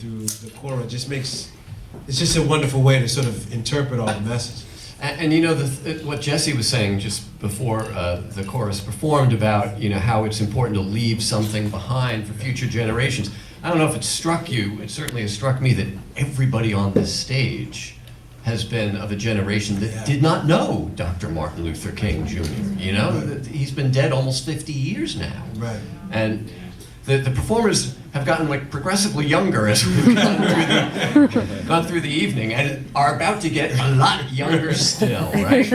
through the choral. It's just a wonderful way to sort of interpret all the messages. And you know, what Jesse was saying just before the chorus performed about, you know, how it's important to leave something behind for future generations. I don't know if it struck you, it certainly has struck me that everybody on this stage has been of a generation that did not know Dr. Martin Luther King Jr., you know? Right. He's been dead almost 50 years now. Right. And the performers have gotten like progressively younger as we've gone through the evening, and are about to get a lot younger still, right?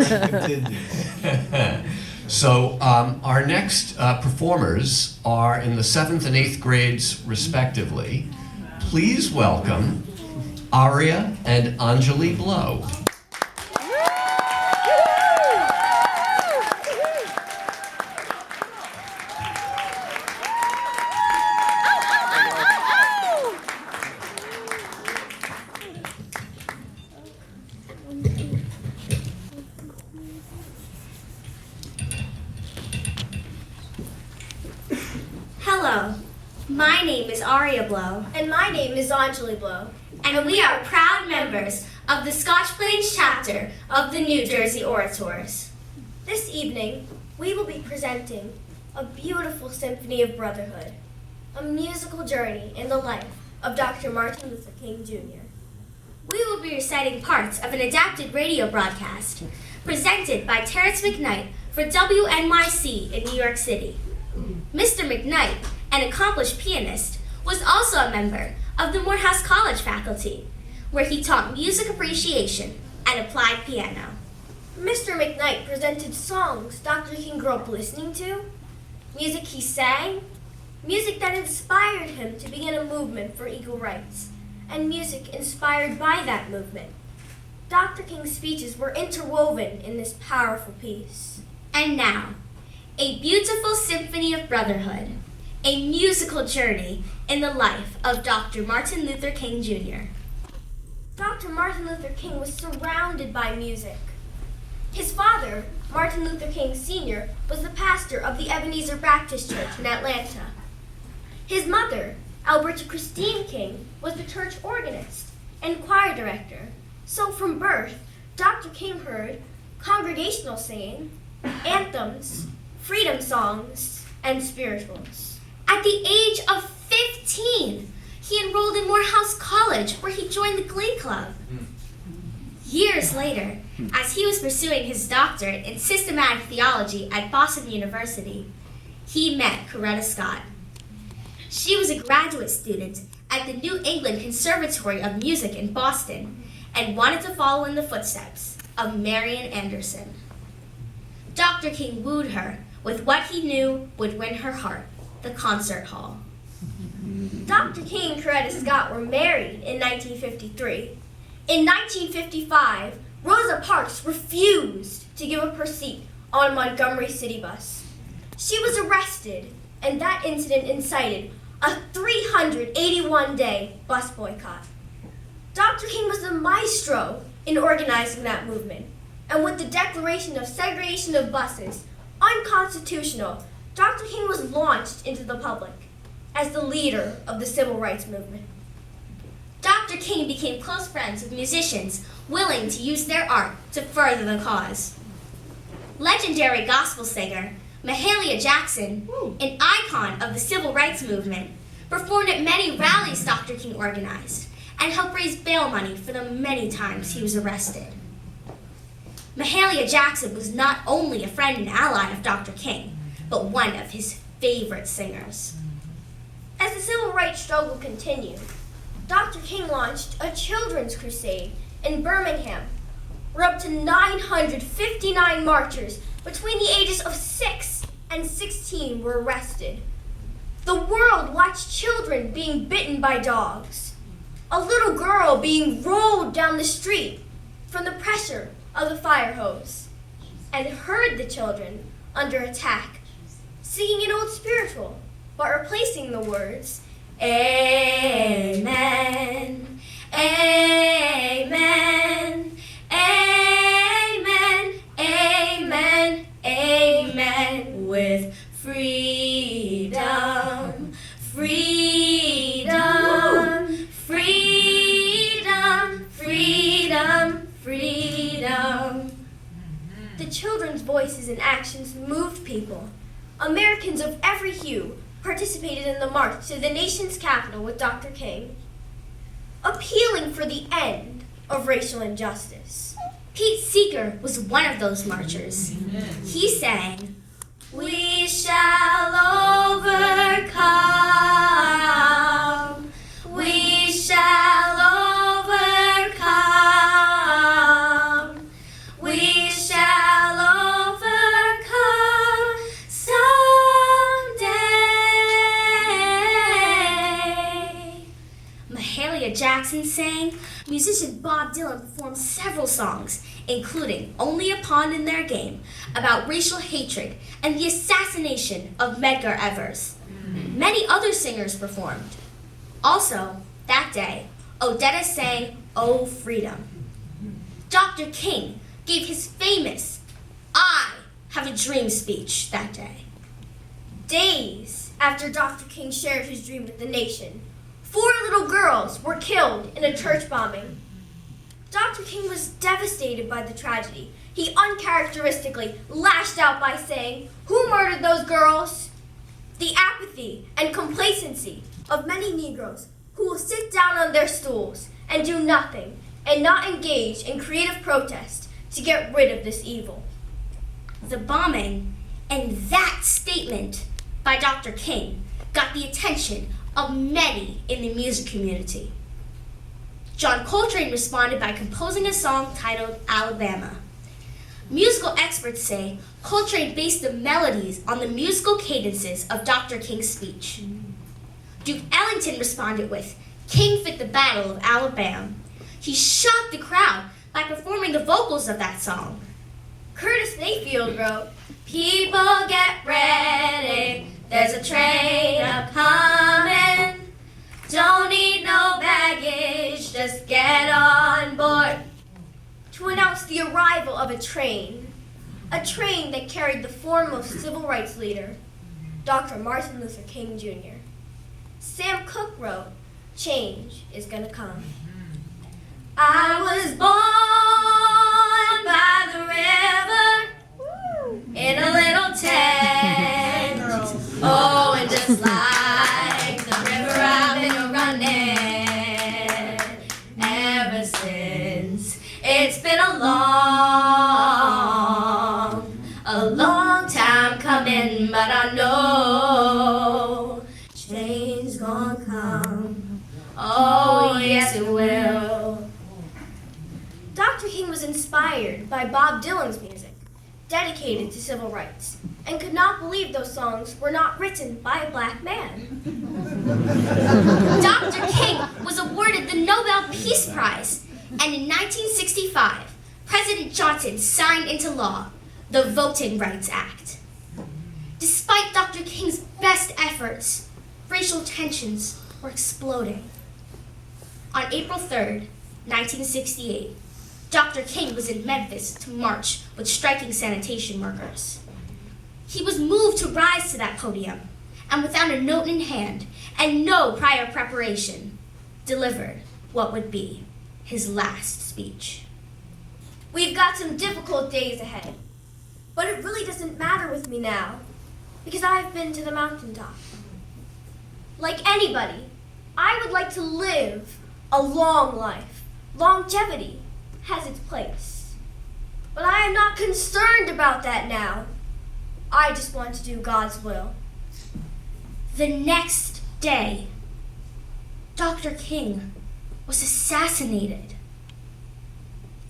So our next performers are in the 7th and 8th grades respectively. Please welcome Ariya and Anjali Blow. Hello, my name is Ariya Blow. And my name is Anjali Blow. And we are proud members of the Scotch Plains chapter of the New Jersey Orators. This evening, we will be presenting a beautiful symphony of brotherhood, a musical journey in the life of Dr. Martin Luther King Jr. We will be reciting parts of an adapted radio broadcast presented by Terrence McKnight for WNYC in New York City. Mr. McKnight, an accomplished pianist, was also a member of the Morehouse College faculty, where he taught music appreciation and applied piano. Mr. McKnight presented songs Dr. King grew up listening to, music he sang, music that inspired him to begin a movement for equal rights, and music inspired by that movement. Dr. King's speeches were interwoven in this powerful piece. And now, a beautiful symphony of brotherhood, a musical journey in the life of Dr. Martin Luther King Jr. Dr. Martin Luther King was surrounded by music. His father, Martin Luther King Sr., was the pastor of the Ebenezer Baptist Church in Atlanta. His mother, Alberta Christine King, was the church organist and choir director. So from birth, Dr. King heard congregational singing, anthems, freedom songs, and spirituals. At the age of 15, he enrolled in Morehouse College, where he joined the Glee Club. Years later, as he was pursuing his doctorate in systematic theology at Boston University, he met Coretta Scott. She was a graduate student at the New England Conservatory of Music in Boston and wanted to follow in the footsteps of Marian Anderson. Dr. King wooed her with what he knew would win her heart, the concert hall. Dr. King and Coretta Scott were married in 1953. In 1955, Rosa Parks refused to give up her seat on a Montgomery City bus. She was arrested, and that incident incited a 381-day bus boycott. Dr. King was the maestro in organizing that movement, and with the declaration of segregation of buses unconstitutional, Dr. King was launched into the public as the leader of the civil rights movement. Dr. King became close friends with musicians willing to use their art to further the cause. Legendary gospel singer Mahalia Jackson, an icon of the civil rights movement, performed at many rallies Dr. King organized and helped raise bail money for the many times he was arrested. Mahalia Jackson was not only a friend and ally of Dr. King, but one of his favorite singers. As the civil rights struggle continued, Dr. King launched a children's crusade in Birmingham, where up to 959 marchers between the ages of 6 and 16 were arrested. The world watched children being bitten by dogs, a little girl being rolled down the street from the pressure of the fire hose, and heard the children under attack singing an old spiritual, but replacing the words, Amen, Amen, Amen, Amen, Amen, with freedom, freedom, freedom. voices and actions moved people. Americans of every hue participated in the march to the nation's capital with Dr. King, appealing for the end of racial injustice. Pete Seeger was one of those marchers. He sang, "We shall overcome. We shall overcome. We shall overcome someday." Mahalia Jackson sang. Musician Bob Dylan performed several songs, including "Only a Pawn in Their Game," about racial hatred and the assassination of Medgar Evers. Many other singers performed. Also, that day, Odetta sang "Oh Freedom." Dr. King gave his famous "I Have a Dream" speech that day. Days after Dr. King shared his dream with the nation, 4 little girls were killed in a church bombing. Dr. King was devastated by the tragedy. He uncharacteristically lashed out by saying, "Who murdered those girls?" The apathy and complacency of many Negroes who will sit down on their stools and do nothing and not engage in creative protest to get rid of this evil. The bombing and that statement by Dr. King got the attention of many in the music community. John Coltrane responded by composing a song titled "Alabama." Musical experts say Coltrane based the melodies on the musical cadences of Dr. King's speech. Duke Ellington responded with "King Fit the Battle of Alabama." He shocked the crowd by performing the vocals of that song. Curtis Mayfield wrote, "People get ready, there's a train a-comin'. Don't need no baggage, just get on board." To announce the arrival of a train that carried the foremost civil rights leader, Dr. Martin Luther King Jr. Sam Cooke wrote, "Change is gonna come." I was born by the river in a little tent. Oh, and just like the river I've been running ever since. It's been a long time coming, but I know change gonna come. Oh, yes it will. Dr. King was inspired by Bob Dylan's music, dedicated to civil rights, and could not believe those songs were not written by a black man. Dr. King was awarded the Nobel Peace Prize, and in 1965, President Johnson signed into law the Voting Rights Act. Despite Dr. King's best efforts, racial tensions were exploding. On April 3rd, 1968, Dr. King was in Memphis to march with striking sanitation workers. He was moved to rise to that podium, and without a note in hand and no prior preparation, delivered what would be his last speech. We've got some difficult days ahead, but it really doesn't matter with me now, because I've been to the mountaintop. Like anybody, I would like to live a long life. Longevity has its place. But I am not concerned about that now. I just want to do God's will. The next day, Dr. King was assassinated.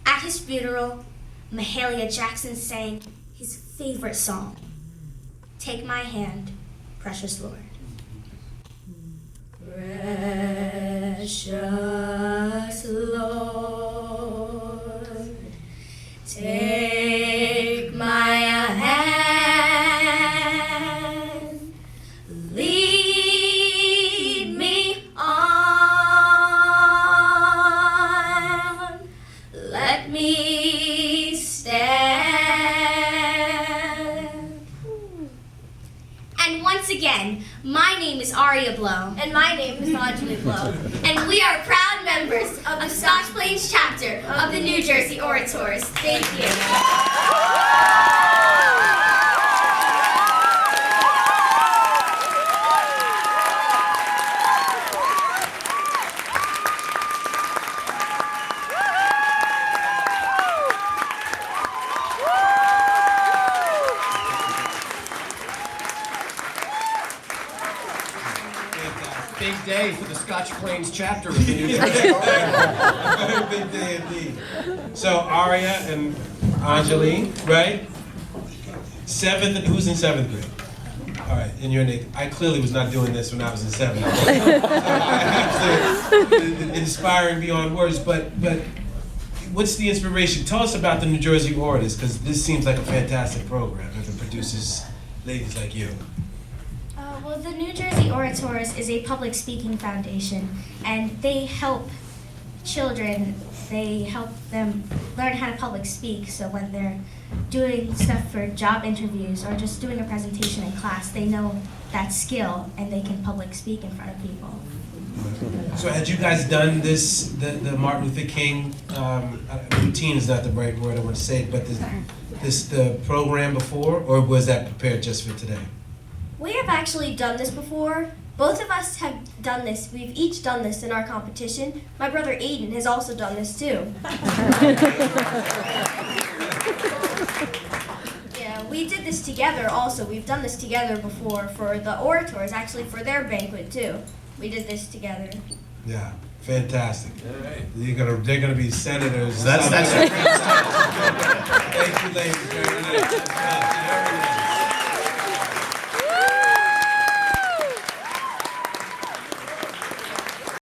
At his funeral, Mahalia Jackson sang his favorite song, "Take My Hand, Precious Lord." Precious Lord, take my hand, lead me on, let me stand. And once again, my name is Ariya Blow. And my name is Anjali Blow. And we are proud members of the Scotch Plains chapter of the New Jersey Orators. Thank you. day for the Scotch Plains chapter of the New Jersey Oratory. Big day indeed. So Ariya and Anjali, right? Seventh, and who's in seventh grade? All right, and you're in I clearly was not doing this when I was in seventh grade. So I have to, inspiring beyond words, but what's the inspiration? Tell us about the New Jersey Orators, because this seems like a fantastic program if it produces ladies like you. Well, the New Jersey Orators is a public speaking foundation, and they help children. They help them learn how to public speak, so when they're doing stuff for job interviews or just doing a presentation in class, they know that skill and they can public speak in front of people. So had you guys done this, the Martin Luther King, routine is not the right word I want to say, but the program before, or was that prepared just for today? We have actually done this before. Both of us have done this. We've each done this in our competition. My brother Aiden has also done this too. Yeah, we did this together also. We've done this together before for the Orators, actually for their banquet too. We did this together. Yeah, fantastic. They're gonna be senators. That's Thank you, ladies. Very nice.